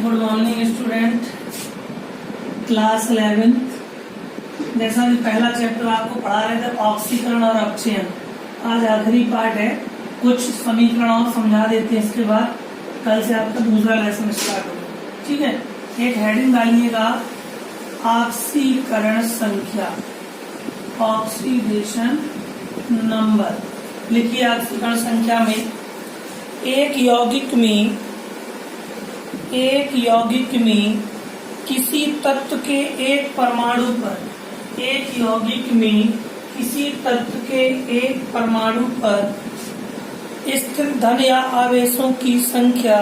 Good morning student, class 11। जैसा कि पहला चैप्टर आपको पढ़ा रहे थे ऑक्सीकरण और अपचयन, आज आखिरी पार्ट है। कुछ समीकरण और समझा देते हैं, इसके बाद कल से आपका दूसरा लेसन स्टार्ट होगा। ठीक है, एक हेडिंग डालिएगा ऑक्सीकरण संख्या, ऑक्सीडेशन नंबर। लिखिए ऑक्सीकरण संख्या में एक यौगिक में किसी तत्व के एक परमाणु पर स्थित धन या आवेशों की संख्या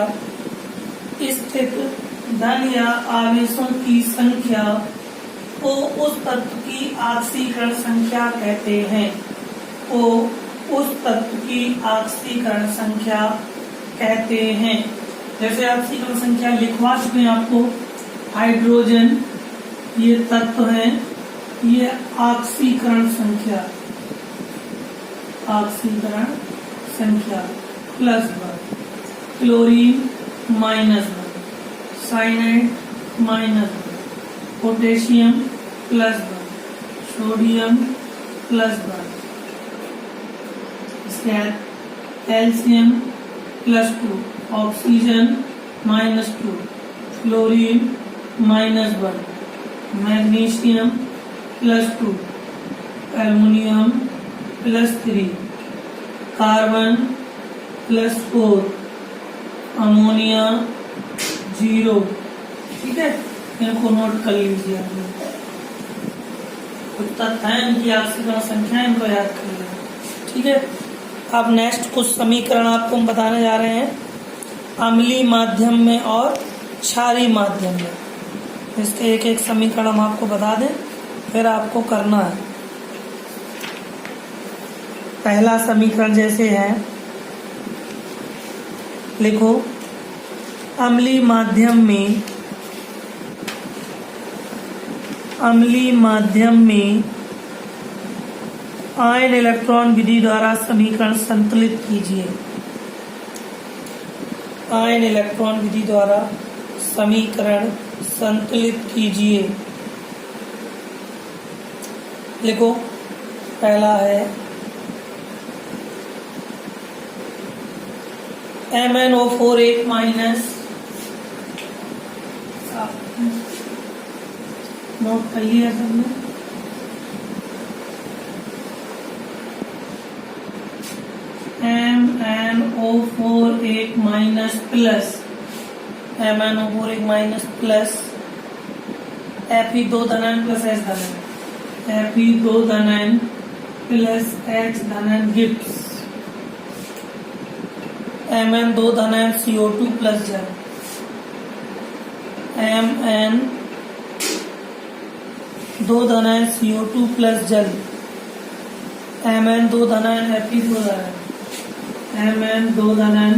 को उस तत्व की ऑक्सीकरण संख्या कहते हैं। जैसे ऑक्सीकरण संख्या लिखवा चुके हैं आपको, हाइड्रोजन ये तत्व है, ये ऑक्सीकरण संख्या +1, chlorine -1, cyanide -1, potassium +1, sodium +1, calcium +2, oxygen -2, fluorine -1, magnesium +2, aluminium +3, carbon +4, ammonia 0। ठीक है, इनको नोट कर लीजिए। कुछ तथ्य है इनकी ऑक्सीकरण संख्या, इनको याद कर लीजिए। ठीक है, अब नेक्स्ट कुछ समीकरण आपको हम बताने जा रहे हैं अम्लीय माध्यम में और क्षारीय माध्यम में। इसके एक एक समीकरण हम आपको बता दें, फिर आपको करना है। पहला समीकरण जैसे है, लिखो अम्लीय माध्यम में आयन इलेक्ट्रॉन विधि द्वारा समीकरण संतुलित कीजिए। आयन इलेक्ट्रॉन विधि द्वारा समीकरण संतुलित कीजिए। लिखो, पहला है MnO4 एक माइनस, नोट कर लिया सबने। MnO4 एक माइनस प्लस, MnO4 एक माइनस प्लस, Fe2 धनायन प्लस H धनायन, Fe2 धनायन प्लस H धनायन गिब्स, Mn2 धनायन CO2 प्लस जल, Mn2 धनायन CO2 प्लस जल, Mn2 धनायन Fe2 धनायन, Mn2 धनायन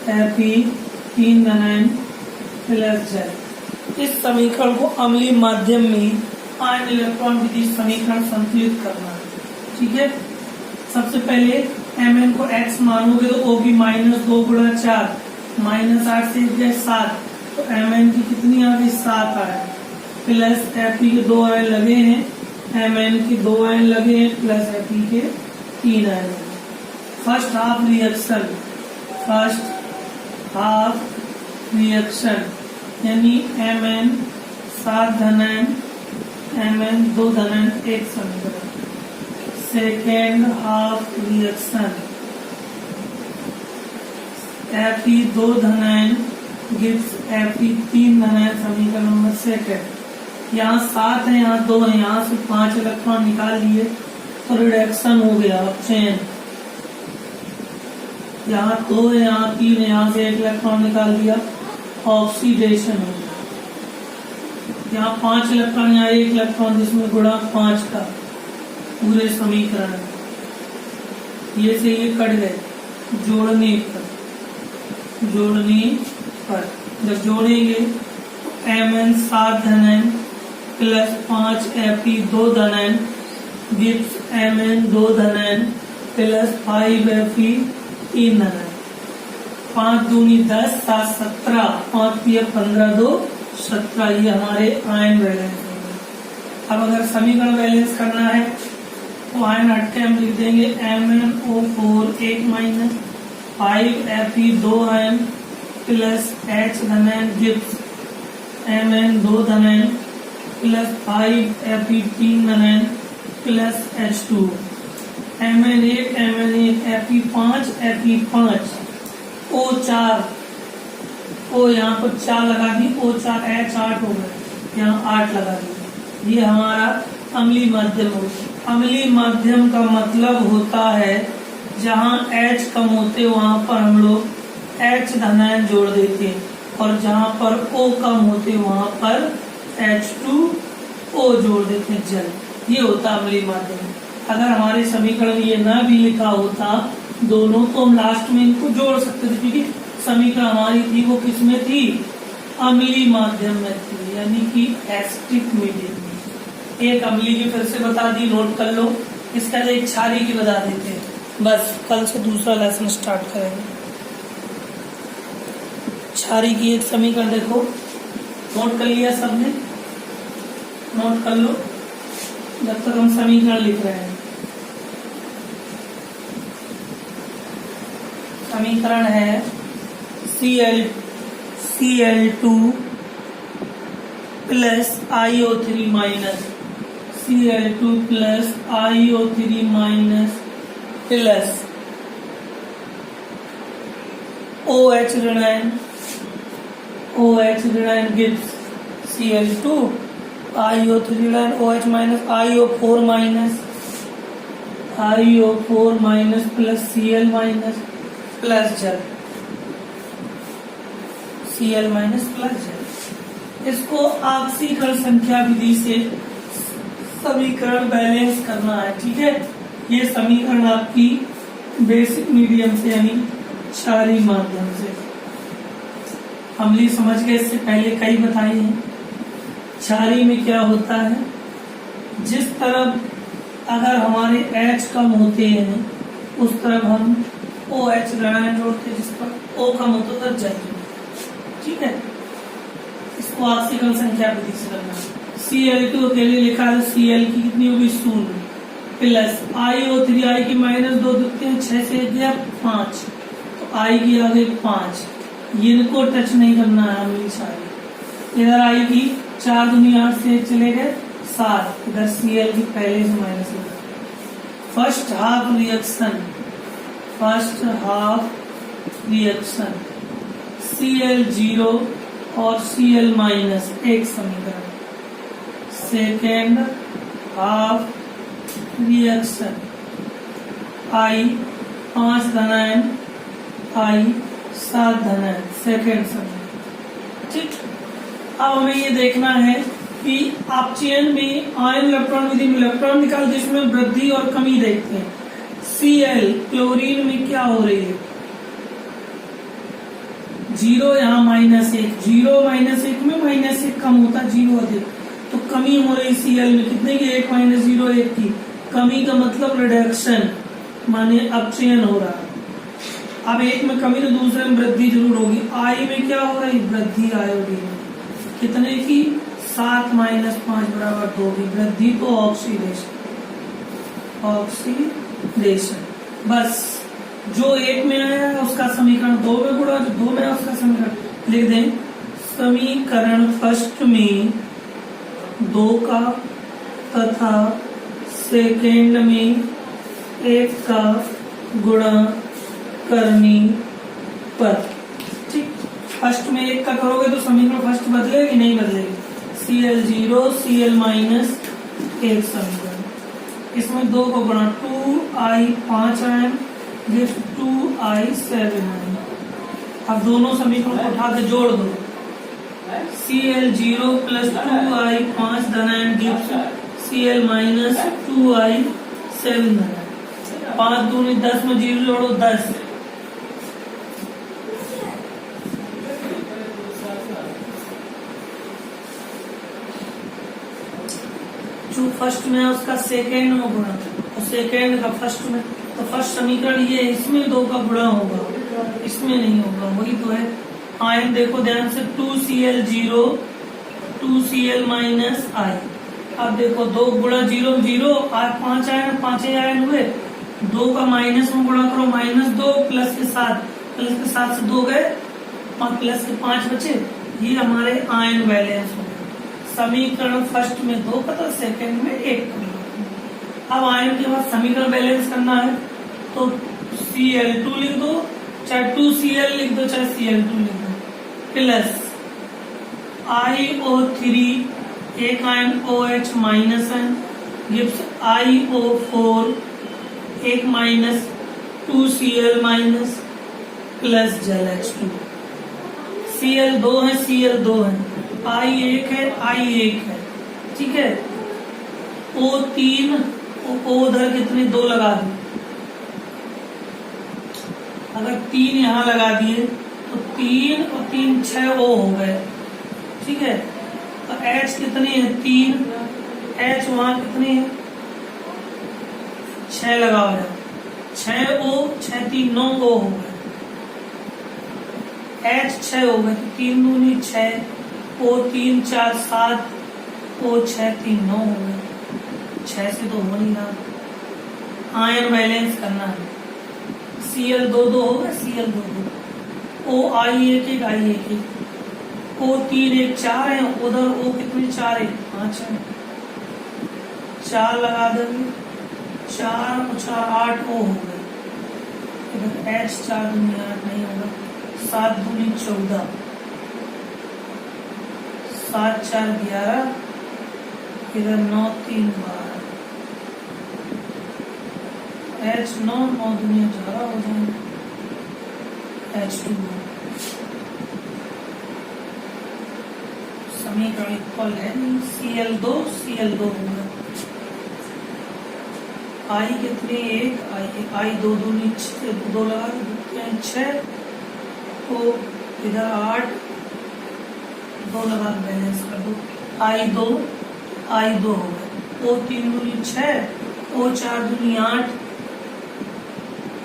Fe3 धनायन plus जल। इस समीकरण को अम्लीय माध्यम में आयन इलेक्ट्रॉन विधि समीकरण संतुलित करना है। ठीक है, सबसे पहले Mn को x मानोगे तो होगी -2 गुणा 4, -8 से 1 7, तो Mn की कितनी आ गई 7 आ गई, प्लस Fe के 2 आयन लगे हैं, Mn के 2 आयन लगे हैं, प्लस Fe के 3 आयन लगे। फर्स्ट हाफ रिएक्शन यानी Mn 7 धनायन, Mn 2 धनायन एक समीकरण। सेकेंड हाफ रिएक्शन Fe2 धनायन गिव्स Fe3 धनायन, समीकरण नंबर सेकेंड। यहाँ 7 है, यहाँ 2 है, यहाँ से 5 इलेक्ट्रॉन निकाल लिए तो रिडक्शन हो गया, अपचयन। यहाँ 2 है, यहाँ 3 है, यहाँ से 1 इलेक्ट्रॉन निकाल दिया, ऑक्सीडेशन हो गया। यहाँ 5 इलेक्ट्रॉन, यहाँ 1 इलेक्ट्रॉन, जिसमें गुणा 5 का पूरे समीकरण। ये से ये कट गए, जोड़ने पर जब जोड़ेंगे Mn 7 धनायन प्लस 5 Fe2 धनायन गिव्स Mn 2 धनायन प्लस 5 Fe3 धनायन। 5 दूनी 10, 7 17, 5 पिया 15, 2 17, ये हमारे आयन बैलेंस होंगे। अब अगर समीकरण बैलेंस करना है तो आयन हट के हम लिख देंगे MnO4 1 माइनस 5Fe 2 आयन प्लस H धनायन गिब्स Mn 2 धनायन प्लस 5Fe 3 धनायन plus H2 Mn1 Mn1 Fe5 Fe5 O4 O यहाँ पर 4 लगा दी, O4 H8 हो गए, यहाँ 8 लगा दी। ये हमारा अम्लीय माध्यम हो गया। अम्लीय माध्यम का मतलब होता है जहाँ H कम होते वहां पर हम लोग H धनायन जोड़ देते हैं, और जहाँ पर O कम होते वहां पर H2O जोड़ देते हैं जल। ये होता अम्लीय माध्यम। अगर हमारे समीकरण ये ना भी लिखा होता दोनों, तो हम लास्ट में इनको जोड़ सकते थे, क्योंकि समीकरण हमारी थी वो किसमें थी, अम्लीय माध्यम में थी, यानी कि एसिडिक मीडियम में। एक अम्लीय की फिर से बता दी, नोट कर लो। इसका एक क्षारीय की बता देते हैं, बस कल से दूसरा लेसन स्टार्ट करेंगे। क्षारीय की एक समीकरण देखो, नोट कर लिया सबने, नोट कर लो जब तक हम समीकरण लिख रहे हैं। समीकरण है Cl2 plus IO3 minus Cl2 plus IO3 minus plus OH ऋणायन गिब्स Cl2 IO3 ऋणायन OH minus IO4 minus plus Cl minus plus जल, Cl माइनस प्लस जल। इसको ऑक्सीकरण संख्या विधि से समीकरण बैलेंस करना है, ठीक है। ये समीकरण आपकी बेसिक मीडियम से यानी क्षारीय माध्यम से। अम्लीय समझ गए, इससे पहले कई बताए हैं। क्षारीय में क्या होता है, जिस तरफ अगर हमारे H कम होते हैं उस तरफ हम OH ऋणायन जोड़ते हैं, जिस पर O कम होता है उधर जल, ठीक है। इसको ऑक्सीकरण संख्या विधि से करना। Cl2 अकेले लिखा है, Cl की कितनी होगी 0 प्लस IO3, I की -2 दिखते हैं, 6 से गया 5, तो I की आ गई 5। इनको टच नहीं करना है हमें क्षारीय। इधर I की 4 दूनी 8 से चले गए 7, इधर Cl की पहले से माइनस हो गई। फर्स्ट हाफ रिएक्शन Cl0 और Cl माइनस एक समीकरण। सेकेंड हाफ रिएक्शन I 5 धनायन I 7 धनायन, सेकेंड समीकरण, ठीक। अब हमें ये देखना है कि अपचयन में आयन इलेक्ट्रॉन विधि में इलेक्ट्रॉन निकाल, जिसमें वृद्धि और कमी देखते हैं। Cl क्लोरीन में क्या हो रही है, 0 यहाँ -1, 0 -1 में -1 कम होता, 0 अधिक, तो कमी हो रही Cl में कितने की, 1 - 0 1 की। कमी का मतलब रिडक्शन, माने अपचयन हो रहा है। अब एक में कमी तो दूसरे में वृद्धि जरूर होगी। I में क्या हो रही, वृद्धि आयोडीन में, कितने की, 7 - 5 = 2 की वृद्धि, तो ऑक्सीडेशन। बस जो एक में आया है उसका समीकरण 2 में गुणा, जो 2 में है उसका समीकरण लिख दें। समीकरण फर्स्ट में 2 का तथा सेकेंड में 1 का गुणा करने पर, ठीक। फर्स्ट में 1 का करोगे तो समीकरण फर्स्ट बदलेगी, नहीं बदलेगी। Cl0 Cl माइनस 1 समीकरण, इसमें 2 को गुणा, 2I 5 ion gives 2I 7 ion. अब दोनों समीकरणों को उठा के जोड़ दो। Cl0 प्लस 2I 5 धनायन गिव्स Cl माइनस 2I 7 धनायन। 5 दूनी 10 में 0 जोड़ो 10, जो फर्स्ट में है उसका सेकेंड में गुणा, और सेकेंड का फर्स्ट में, तो फर्स्ट समीकरण ये, इसमें 2 का गुणा होगा इसमें नहीं होगा, वही तो है। आयन देखो ध्यान से, 2Cl0 2Cl माइनस आई। अब देखो 2 गुणा 0 0, 5 आयन, 5 आयन हुए, 2 का माइनस में गुणा करो, -2 प्लस के 7 से 2 गए, प्लस के 5 बचे। ये हमारे आयन बैलेंस हो गए। समीकरण फर्स्ट में 2 का था, सेकेंड में 1 का। अब आयन के बाद समीकरण बैलेंस करना है तो Cl2 लिख दो, चाहे 2Cl लिख दो, चाहे Cl2 लिख दो, प्लस iO3, एक आयन OH माइनस है, गिव्स iO4, एक माइनस 2Cl माइनस, प्लस जल H2। Cl2 है, Cl2 है, I1 है, I1 है, ठीक है। O3, O उधर कितने 2 लगा दो, अगर 3 यहाँ लगा दिए तो 3 और 3 6 O हो गए, ठीक है। तो H कितनी है 3, H वहां कितनी है 6 लगाओ यार, 6 O 6 3 9 O हो गए, H 6 हो गए, तो 3 दूनी 6, O 3 4 7, O 6 3 9 हो गए, 6 से तो हो नहीं रहा। आयन बैलेंस करना है, Cl2 2 हो गए, Cl2 2, O I1 1 I1 1, O 3 1 4 है, उधर O कितनी 4 है 5 है, 4 लगा देंगे, 4 और 4 8 O हो गए। इधर H 4 दूनी 8 नहीं होगा, 7 दूनी 14, 7 4 11, इधर 9 3 12, H 9 9 दूनी 11 हो जाएंगे, H2। समीकरण इक्वल है, Cl2 Cl2 होगा, I कितनी 1 I 2 दूनी 2 लगा देते हैं 6, तो इधर 8 2 लगा बैलेंस कर दो, I2 हो गए, O 3 दूनी 6, O 4 दूनी 8,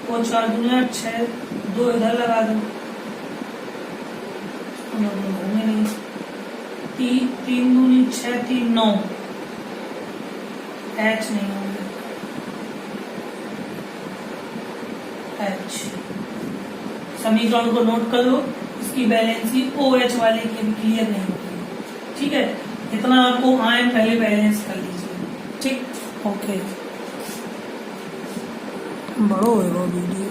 O 4 दूनी 8 6, 2 इधर लगा दो, होंगे नहीं, 3 दूनी 6 3 9, H नहीं होंगे, H। समीकरण को नोट कर लो, इसकी बैलेंसी OH वाले की भी क्लियर नहीं होती है, ठीक है। इतना आपको आयन पहले बैलेंस कर लीजिए, ठीक, ओके। बड़ो है वो वीडियो।